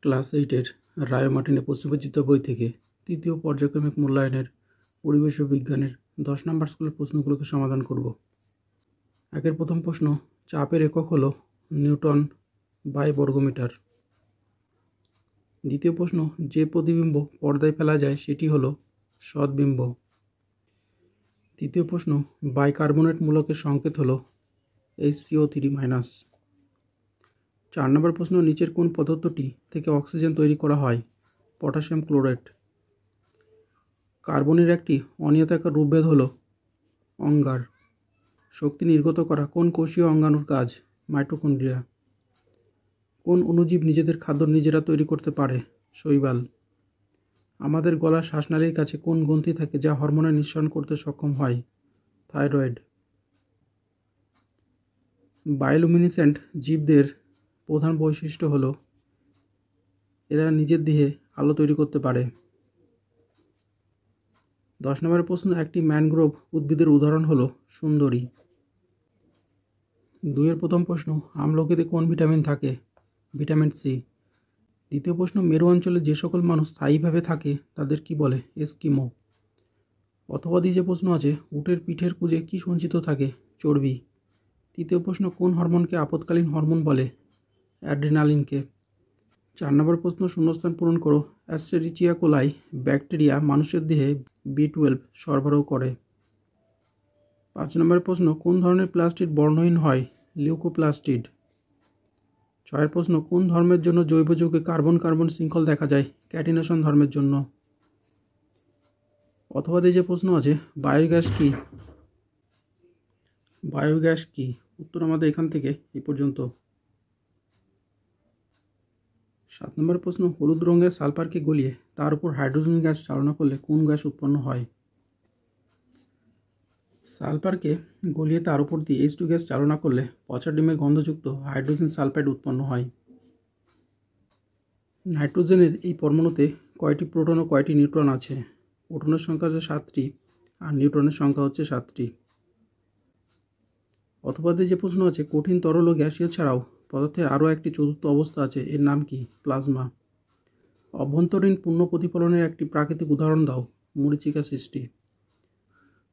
Class 8-এর রায় মার্টিনের প্রশ্নবিচিত্র বই থেকে তৃতীয় পর্যায়ক্রমিক মূল্যায়নের পরিবেশ ও বিজ্ঞানের 10 নম্বর স্কুলের প্রশ্নগুলোকে সমাধান করব। একের প্রথম প্রশ্ন, চাপের একক হলো নিউটন বাই বর্গমিটার। দ্বিতীয় প্রশ্ন, যে প্রতিবিম্ব পর্দায় ফেলা যায় সেটি হলো সদ্বিম্ব। তৃতীয় প্রশ্ন, বাইকার্বনেট মূলকের সংকেত হলো HCO3-। 4 নম্বর প্রশ্ন, নিচের কোন পদার্থটি থেকে অক্সিজেন তৈরি করা হয়? Potassium chloride. কার্বনের একটি অনিয়তাকার রূপভেদ হলো অঙ্গার। শক্তি নির্গত করা কোন কোষীয় অঙ্গাণুর কাজ? মাইটোকন্ড্রিয়া। কোন অণুজীব নিজেদের খাদ্য নিজেরা তৈরি করতে পারে? শৈবাল। আমাদের গলার শ্বাসনালীর কাছে কোন গ্রন্থি থাকে যা হরমোনের নিঃসরণ করতে সক্ষম হয়? থাইরয়েড। বায়োলুমিনেসেন্ট জীবদের প্রধান বৈশিষ্ট্য হলো এরা নিজের দেহে আলো তৈরি করতে পারে। 10 নম্বরের প্রশ্ন, একটি ম্যানগ্রোভ উদ্ভিদের উদাহরণ হলো সুন্দরী। 2-এর প্রথম প্রশ্ন, আমলকিতে কোন ভিটামিন থাকে? Vitamin C. দ্বিতীয় প্রশ্ন, মেরু অঞ্চলে যে সকল মানুষ স্থায়ীভাবে থাকে তাদের কি বলে? এস্কিমো। অথবা দিয়ে যে প্রশ্ন আছে, উটের পিঠের কুঁজে কি সঞ্চিত থাকে? চর্বি। তৃতীয় প্রশ্ন, কোন হরমোনকে আপদকালীন হরমোন বলে? অ্যাড্রিনালিনকে। 4 নম্বর প্রশ্ন, শূন্যস্থান পূরণ করো। অ্যাস্টেরিচিয়া কোলাই ব্যাকটেরিয়া মানুষের দেহে B12 সরবরাহ করে। 5 নম্বর প্রশ্ন, কোন ধরনের প্লাস্টিড বর্ণহীন হয়? লিউকোপ্লাস্টিড। 6 প্রশ্ন, কোন ধর্মের জন্য জৈব যৌগে কার্বন কার্বন শৃঙ্খল দেখা যায়? ক্যাটিনেশন ধর্মের জন্য। অথবা যে প্রশ্ন আছে, বায়োগ্যাস কি? বায়োগ্যাস কি? উত্তর আমাদের এখান থেকে এই পর্যন্ত। 7 নম্বর প্রশ্ন, হলুদ রঙের সালফারকে গলিয়ে তার উপর হাইড্রোজেন গ্যাস চালনা করলে কোন গ্যাস উৎপন্ন হয়? সালফারকে গলিয়ে তার উপর দিয়ে H2 গ্যাস চালনা করলে পচা ডিমের গন্ধযুক্ত হাইড্রোজেন সালফাইড উৎপন্ন হয়। নাইট্রোজেনের এই পরমাণুতে কয়টি প্রোটন ও কয়টি নিউট্রন আছে? প্রোটনের সংখ্যা হচ্ছে 7টি আর নিউট্রনের সংখ্যা হচ্ছে 7টি। অথবা যে প্রশ্ন আছে, কঠিন তরল ও গ্যাসীয় ছাড়াও পদার্থের আরও একটি চতুর্থ অবস্থা আছে, এর নাম কি? প্লাজমা। অভ্যন্তরীণ পূর্ণ প্রতিফলনের একটি প্রাকৃতিক উদাহরণ দাও। মরীচিকা সৃষ্টি।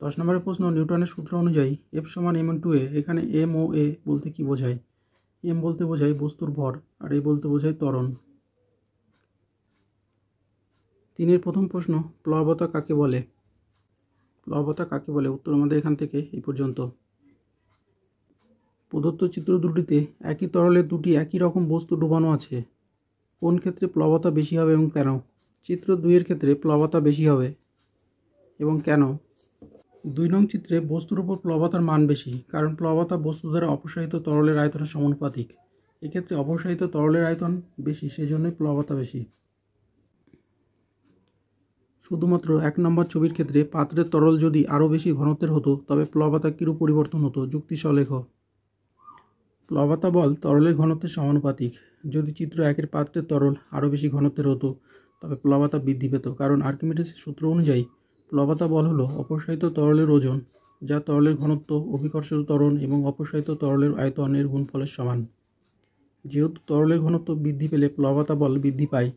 10 নম্বরের প্রশ্ন, নিউটনের সূত্র অনুযায়ী F=ma2a, এখানে m ও a বলতে কি বোঝায়? m বলতে বোঝায় বস্তুর ভর আর a বলতে বোঝায় ত্বরণ। 3-এর প্রথম প্রশ্ন, প্লবতা কাকে বলে? প্লবতা কাকে বলে? উত্তর আমাদের এখান থেকে এই পর্যন্ত। প্রদত্ত চিত্র দুটিতে একই তরলের দুটি একই রকম বস্তু ডোবানো আছে, কোন ক্ষেত্রে প্লবতা বেশি হবে এবং কেন? চিত্র 2-এর ক্ষেত্রে প্লবতা বেশি হবে এবং কেন? 2 নং চিত্রে বস্তুর উপর প্লবতার মান বেশি, কারণ প্লবতা বস্তু দ্বারা অপসারিত তরলের আয়তনের সমানুপাতিক। এক্ষেত্রে অপসারিত তরলের আয়তন বেশি, সেজন্যই প্লবতা বেশি। শুধুমাত্র 1 নম্বর ছবির ক্ষেত্রে পাত্রের তরল যদি আরও বেশি ঘনত্বের হতো তবে প্লবতা কিরূপ পরিবর্তন হতো? যুক্তি সহ লেখো। প্লবতা বল তরলের ঘনত্বের সমানুপাতিক। যদি চিত্র 1-এর পাত্রের তরল আরও বেশি ঘনত্বের হতো তবে প্লবতা বৃদ্ধি পেত, কারণ আর্কিমিডিসের সূত্র অনুযায়ী প্লবতা বল হলো অপসারিত তরলের ওজন যা তরলের ঘনত্ব, অভিকর্ষিত ত্বরণ এবং অপসারিত তরলের আয়তনের গুণফলের সমান। যেহেতু তরলের ঘনত্ব বৃদ্ধি পেলে প্লবতা বল বৃদ্ধি পায়,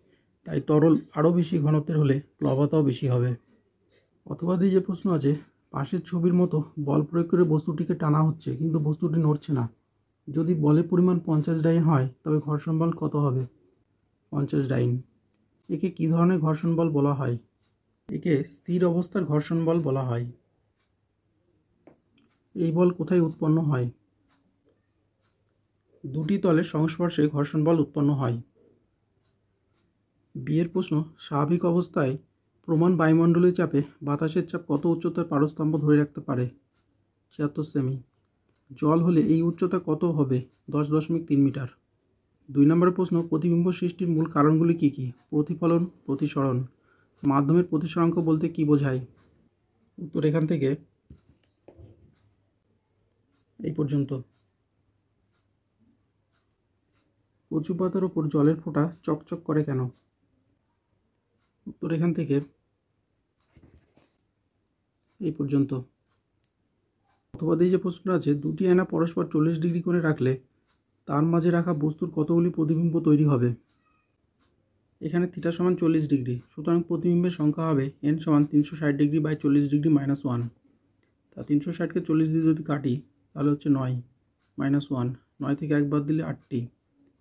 তাই তরল আরও বেশি ঘনত্বের হলে প্লবতাও বেশি হবে। অথবা যে প্রশ্ন আছে, পাশের ছবির মতো বল প্রয়োগ করে বস্তুটিকে টানা হচ্ছে কিন্তু বস্তুটি নড়ছে না। যদি বলের পরিমাণ 50 ডাইন হয় তবে ঘর্ষণ বল কত হবে? 50 ডাইন। একে কী ধরনের ঘর্ষণ বল বলা হয়? একে স্থির অবস্থার ঘর্ষণ বল বলা হয়। এই বল কোথায় উৎপন্ন হয়? দুটি তলের সংস্পর্শে ঘর্ষণ বল উৎপন্ন হয়। বিয়ের প্রশ্ন, স্বাভাবিক অবস্থায় প্রমাণ বায়ুমণ্ডলীয় চাপে বাতাসের চাপ কত উচ্চতার পারস্তম্ভ ধরে রাখতে পারে? 76 সেমি। জল হলে এই উচ্চতা কত হবে? 10.3 মিটার। 2 নম্বরের প্রশ্ন, প্রতিবিম্ব সৃষ্টির মূল কারণগুলি কী কী? প্রতিফলন, প্রতিসরণ। মাধ্যমের প্রতিসরাঙ্ক বলতে কী বোঝায়? উত্তর এখান থেকে এই পর্যন্ত। কচু পাতার ওপর জলের ফোঁটা চকচক করে কেন? উত্তর এখান থেকে এই পর্যন্ত। অথবা যে প্রশ্ন আছে, দুটি আয়না পরস্পর 40 ডিগ্রি কোণে রাখলে তার মাঝে রাখা বস্তুর কতগুলি প্রতিবিম্ব তৈরি হবে? এখানে থিটা সমান 40 ডিগ্রি, সুতরাং প্রতিবিম্বের সংখ্যা হবে n সমান 360 ডিগ্রি বাই 40 ডিগ্রি মাইনাস 1। তা 360কে 40 দিয়ে যদি কাটি তাহলে হচ্ছে 9 মাইনাস 1, 9 থেকে 1 বাদ দিলে 8টি,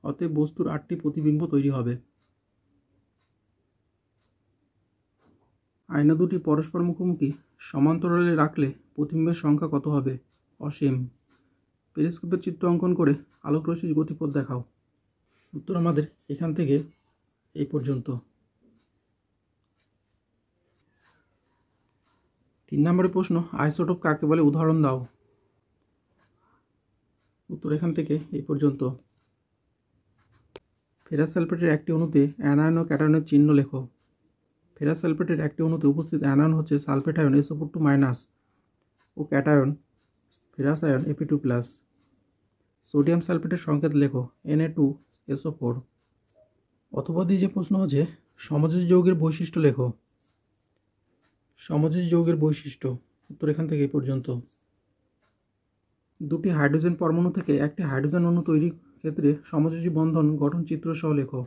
অতএব বস্তুর 8টি প্রতিবিম্ব তৈরি হবে। আয়না দুটি পরস্পর মুখোমুখি সমান্তরালে রাখলে প্রতিবিম্বের সংখ্যা কত হবে? অসীম। পেরিস্কোপের চিত্র অঙ্কন করে আলোক রশ্মির গতিপথ দেখাও। উত্তর আমাদের এখান থেকে এই পর্যন্ত। 3 নম্বরের প্রশ্ন, আইসোটোপ কাকে বলে উদাহরণ দাও। উত্তর এখান থেকে এই পর্যন্ত। ফেরাস সালফেটের একটি অণুতে অ্যানায়ন ও ক্যাটায়নের চিহ্ন লেখো। ফেরাস সালফেটের একটি অণুতে উপস্থিত অ্যানায়ন হচ্ছে সালফেট আয়ন SO4 ও cation ferrous ion Fe2+। Sodium সালফেটের সংকেত লেখো Na2SO4। অথবা দিয়ে যে প্রশ্ন হচ্ছে সমযোজী যৌগের বৈশিষ্ট্য লেখো। সমযোজী যৌগের বৈশিষ্ট্য, উত্তর এখান থেকে এই পর্যন্ত। দুটি হাইড্রোজেন পরমাণু থেকে একটি হাইড্রোজেন অণু তৈরির ক্ষেত্রে সমযোজী বন্ধন গঠন চিত্র সহ লেখো।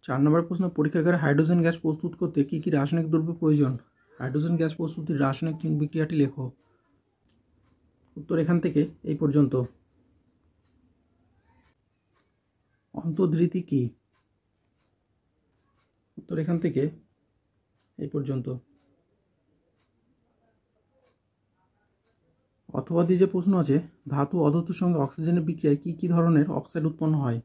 4 নম্বর প্রশ্ন, পরীক্ষাগারে হাইড্রোজেন গ্যাস প্রস্তুত করতে কী কী রাসায়নিক দ্রব্য প্রয়োজন? হাইড্রোজেন গ্যাস প্রস্তুতির রাসায়নিক বিক্রিয়াটি লেখো। উত্তর এখান থেকে এই পর্যন্ত। অন্তর্ধৃতি কি? উত্তর এখান থেকে এই পর্যন্ত। অথবা দিয়ে যে প্রশ্ন আছে ধাতু অধাতুর সঙ্গে অক্সিজেনের বিক্রিয়ায় কী কী ধরনের অক্সাইড উৎপন্ন হয়?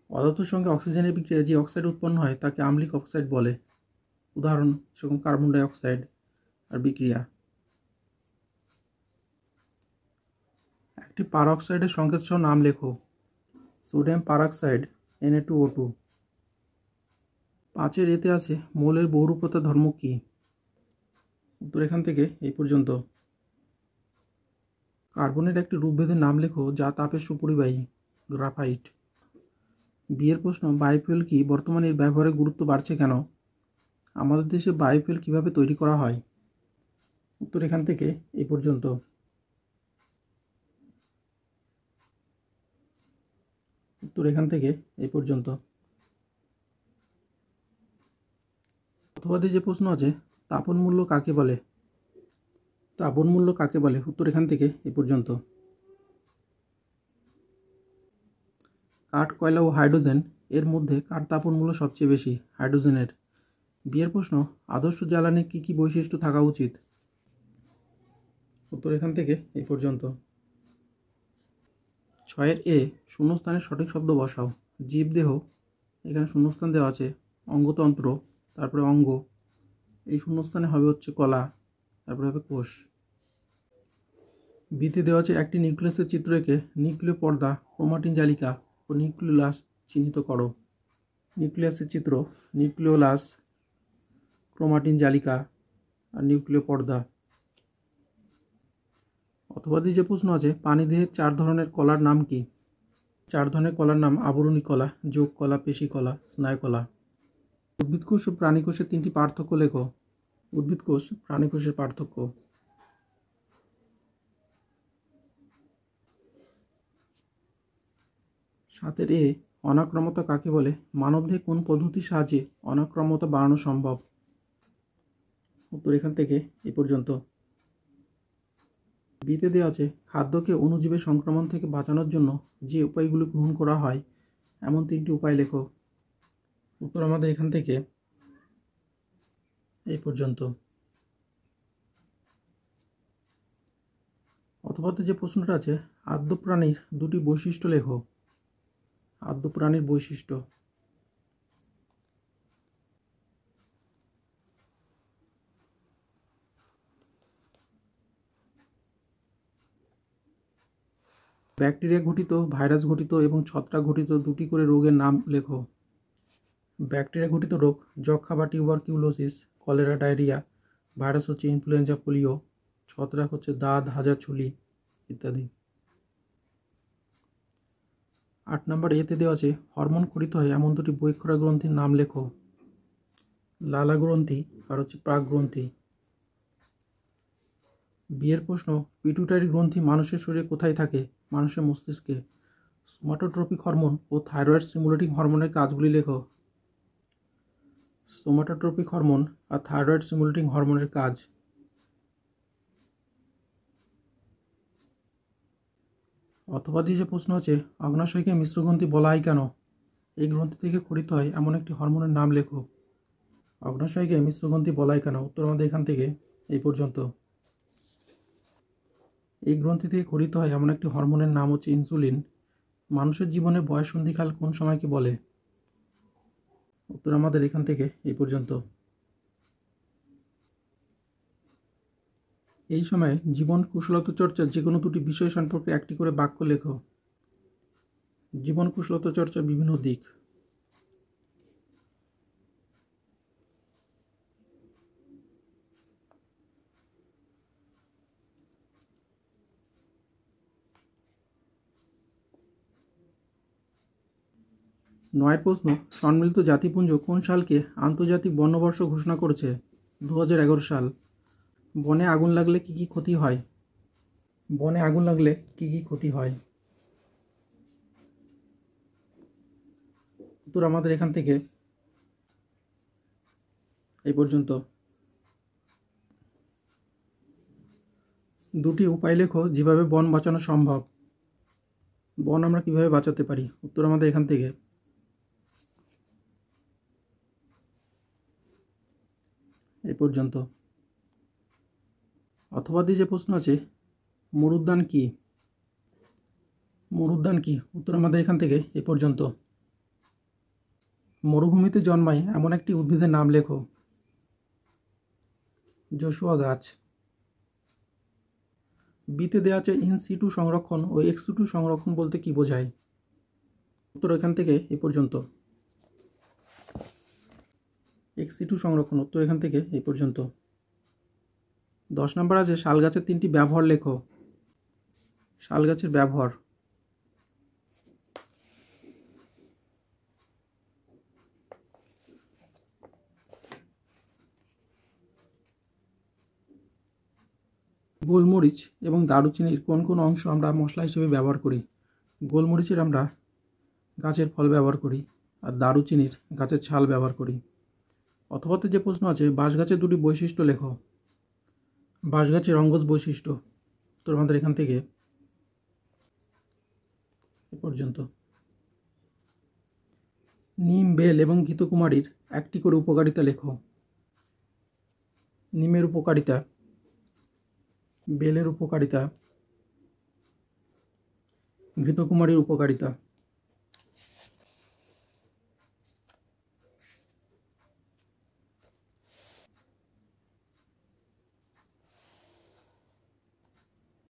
অধাতুর সঙ্গে অক্সিজেনের বিক্রিয়ায় যে অক্সাইড উৎপন্ন হয় তাকে আম্লিক অক্সাইড বলে। উদাহরণ সেরকম কার্বন ডাই অক্সাইড আর বিক্রিয়া। একটি পারঅক্সাইডের সংকেত সহ নাম লেখো। Sodium peroxide Na2O2। 5-এর এতে আছে মৌলের বহুরূপতার ধর্ম কী? উত্তর এখান থেকে এই পর্যন্ত। কার্বনের একটি রূপভেদের নাম লেখো যা তাপের সুপরিবাহী। গ্রাফাইট। বিয়ের প্রশ্ন, বায়োফুয়েল কি? বর্তমানে এর ব্যবহারের গুরুত্ব বাড়ছে কেন? আমাদের দেশে বায়োফুয়েল কিভাবে তৈরি করা হয়? উত্তর এখান থেকে এই পর্যন্ত। উত্তর এখান থেকে এই পর্যন্ত। অথবা যে প্রশ্ন আছে তাপন মূল্য কাকে বলে? তাপন মূল্য কাকে বলে? উত্তর এখান থেকে এই পর্যন্ত। কাঠ, কয়লা ও হাইড্রোজেন এর মধ্যে কার তাপন মূল্য সবচেয়ে বেশি? হাইড্রোজেনের। বিয়ের প্রশ্ন, আদর্শ জ্বালানির কী কী বৈশিষ্ট্য থাকা উচিত? উত্তর এখান থেকে এই পর্যন্ত। 6-এর এ শূন্যস্থানের সঠিক শব্দ বসাও। জীবদেহ, এখানে শূন্যস্থান দেওয়া আছে অঙ্গতন্ত্র, তারপরে অঙ্গ, এই শূন্যস্থানে হবে হচ্ছে কলা, তারপরে হবে কোষ। বিতে দেওয়া আছে একটি নিউক্লিয়াসের চিত্র এঁকে নিউক্লিয় পর্দা, ক্রোমাটিন জালিকা ও নিউক্লিওলাস চিহ্নিত করো। নিউক্লিয়াসের চিত্র, নিউক্লিওলাস, ক্রোমাটিন জালিকা আর নিউক্লিয় পর্দা। অথবা দিয়ে যে প্রশ্ন আছে প্রাণীদেহের 4 ধরনের কলার নাম কি? 4 ধরনের কলার নাম আবরণী কলা, যোগ কলা, পেশী কলা, স্নায়ু কলা। উদ্ভিদ কোষ ও প্রাণী কোষের 3টি পার্থক্য লেখো। উদ্ভিদ কোষ, প্রাণী কোষের পার্থক্য। 7-এর এ অনাক্রম্যতা কাকে বলে? মানবদেহে কোন পদ্ধতির সাহায্যে অনাক্রম্যতা বাড়ানো সম্ভব? উত্তর এখান থেকে এই পর্যন্ত। বিতে দেওয়া আছে খাদ্যকে অণুজীবের সংক্রমণ থেকে বাঁচানোর জন্য যে উপায়গুলি গ্রহণ করা হয় এমন 3টি উপায় লেখো। উত্তর আমাদের এখান থেকে এই পর্যন্ত। অথবা যে প্রশ্নটা আছে আদ্য প্রাণীর 2টি বৈশিষ্ট্য লেখো। আদ্য প্রাণীর বৈশিষ্ট্য। ব্যাকটেরিয়া ঘটিত, ভাইরাস ঘটিত এবং ছত্রাক ঘটিত 2টি করে রোগের নাম লেখো। ব্যাকটেরিয়া ঘটিত রোগ যক্ষা বা টিউবারকিউলোসিস, কলেরা, ডায়রিয়া। ভাইরাস হচ্ছে ইনফ্লুয়েঞ্জা, পোলিও। ছত্রাক হচ্ছে দাঁত, হাজা, ছুলি ইত্যাদি। 8 নম্বর এতে দেওয়া আছে হরমোন খরিত হয় এমন 2টি বহিঃক্ষরা গ্রন্থির নাম লেখো। লালা গ্রন্থি আর হচ্ছে প্রাক গ্রন্থি। বিয়ের প্রশ্ন, পিটুইটারি গ্রন্থি মানুষের শরীরে কোথায় থাকে? মানুষের মস্তিষ্কে। সোমাটোট্রপিক হরমোন ও থাইরয়েড স্টিমুলেটিং হরমোনের কাজগুলি লেখো। সোমাটোট্রপিক হরমোন আর থাইরয়েড স্টিমুলেটিং হরমোনের কাজ। অথবা দিয়ে যে প্রশ্ন আছে, অগ্নাশয়কে মিশ্র গ্রন্থি বলা হয় কেন? এই গ্রন্থি থেকে ক্ষরিত হয় এমন একটি হরমোনের নাম লেখো। অগ্নাশয়কে মিশ্র গ্রন্থি বলা হয় কেন? উত্তর আমাদের এখান থেকে এই পর্যন্ত। এই গ্রন্থি থেকে ক্ষরিত হয় এমন একটি হরমোনের নাম হচ্ছে ইনসুলিন। মানুষের জীবনে বয়ঃসন্ধিকাল কোন সময়কে বলে? উত্তর আমাদের এখান থেকে এই পর্যন্ত। এই সময়ে জীবন কুশলতা চর্চার যে কোনো দুটি বিষয় সম্পর্কে একটি করে বাক্য লেখো। জীবন কুশলতা চর্চার বিভিন্ন দিক। নয়ের প্রশ্ন, সম্মিলিত জাতিপুঞ্জ কোন সালকে আন্তর্জাতিক বর্ণবর্ষ ঘোষণা করেছে? 2011 সাল। বনে আগুন লাগলে কি কি ক্ষতি হয়? বনে আগুন লাগলে কি কি ক্ষতি হয়? উত্তর আমাদের এখান থেকে এই পর্যন্ত। দুটি উপায় লেখো যেভাবে বন বাঁচানো সম্ভব। বন আমরা কিভাবে বাঁচাতে পারি? উত্তর আমাদের এখান থেকে এই পর্যন্ত। অথবা দিয়ে যে প্রশ্ন আছে, মরুদ্যান কি? মরুদ্যান কি? উত্তর আমাদের এখান থেকে এই পর্যন্ত। মরুভূমিতে জন্মায় এমন একটি উদ্ভিদের নাম লেখো। জশুয়া গাছ। বিতে দেওয়া আছে ইন সিটু সংরক্ষণ ও এক্স সিটু সংরক্ষণ বলতে কি বোঝায়? উত্তর এখান থেকে এই পর্যন্ত। এক্স সিটু সংরক্ষণ, উত্তর এখান থেকে এই পর্যন্ত। 10 নম্বর আছে, শাল গাছের 3টি ব্যবহার লেখো। শাল গাছের ব্যবহার। গোলমরিচ এবং দারুচিনির কোন কোন অংশ আমরা মশলা হিসেবে ব্যবহার করি? গোলমরিচের আমরা গাছের ফল ব্যবহার করি, আর দারুচিনির গাছের ছাল ব্যবহার করি। অথবাতে যে প্রশ্ন আছে, বাঁশ গাছের 2টি বৈশিষ্ট্য লেখো। বাঁশ গাছের অঙ্গজ বৈশিষ্ট্য, তো আমাদের এখান থেকে এ পর্যন্ত। নিম, বেল এবং ঘৃতকুমারীর একটি করে উপকারিতা লেখো। নিমের উপকারিতা, বেলের উপকারিতা, ঘৃতকুমারীর উপকারিতা।